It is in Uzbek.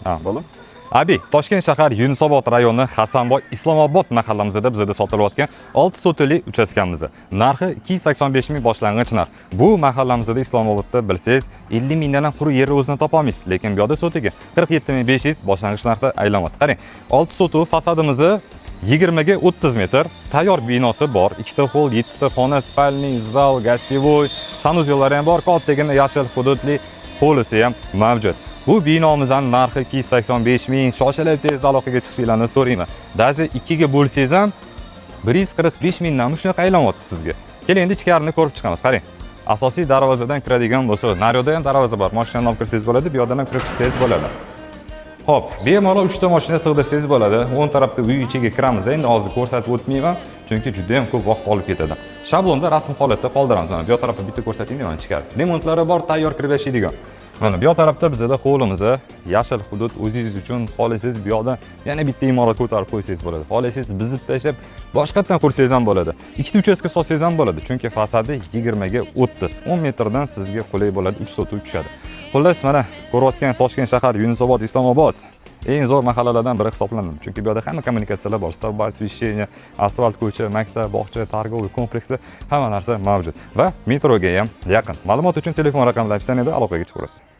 Ha, bo'ldi. Abi, Toshkent shahar Yunusobod rayoni Hasanboy Islomobod mahallamizda bizda sotilayotgan 6 sotili uchastkamiz. Narxi 285 ming boshlang'ich narx. Bu mahallamizda Islomobodda bilsangiz 50 mingdan ham quruq yer o'zini topamiz, lekin bu yerda sotiga 47500 boshlang'ich narxda aylanadi. Qarang, 6 sotu fasadimizni 20 ga 30 metr, tayyor binosi bor. 2 ta hol, 7 ta xona, spalniy, zal, gostivoy, sanuzyolari ham bor. Kattagina yashil hududli hovlisi ham mavjud. Bu binomizning narxi 285 ming. Shoshilib tezda aloqaga chiqishinglarni so'rayman. Даже 2 ga bo'lsangiz ham 145 mingdan shunaqa aylanyapti sizga. Keling endi ichkarini ko'rib chiqamiz. Qarang. Asosiy darvozadan kiradigan bo'lsa, naryoqda ham darvoza bor. Mashinani olib kirsangiz bo'ladi, bu yerdan ham kirib chiqsangiz bo'ladi. Xo'p, bemalol 3 ta mashina sig'dirsangiz bo'ladi. O'ng tarafda uy ichiga kiramiz. Endi hozir ko'rsatib o'tmayman, chunki juda ham ko'p vaqt olib ketadi. Shablonda rasm holatda qoldiramiz. Mana bu yer tarafda bitta ko'rsating deyman ichkari. Remontlari bor, tayyor kirib yashaydigan. Mana bu yer tarafda bizda hovlimiz, yashil hudud o'zingiz uchun xohlasangiz bu yerda yana bitta imorat ko'tarib qo'ysangiz bo'ladi. Xohlasangiz bizib tashlab boshqatdan qursangiz ham bo'ladi. Ikkita uchastka solsangiz ham bo'ladi, chunki fasadi 20 ga 30. 10 metrdan sizga qulay bo'ladi, 3 sotuv tushadi. Xullas, mana ko'rayotgan Toshkent shahar Yunusobod Islomobod eng zo'r mahallalardan biri hisoblanadi. Chunki bu yerda hamma kommunikatsiyalar bor. Stavba, освещение, asfalt ko'cha, maktab, bog'cha, targovый kompleksi, hamma narsa mavjud va metroga ham yaqin. Ma'lumot uchun telefon raqamlarini aloqaga chiqasiz.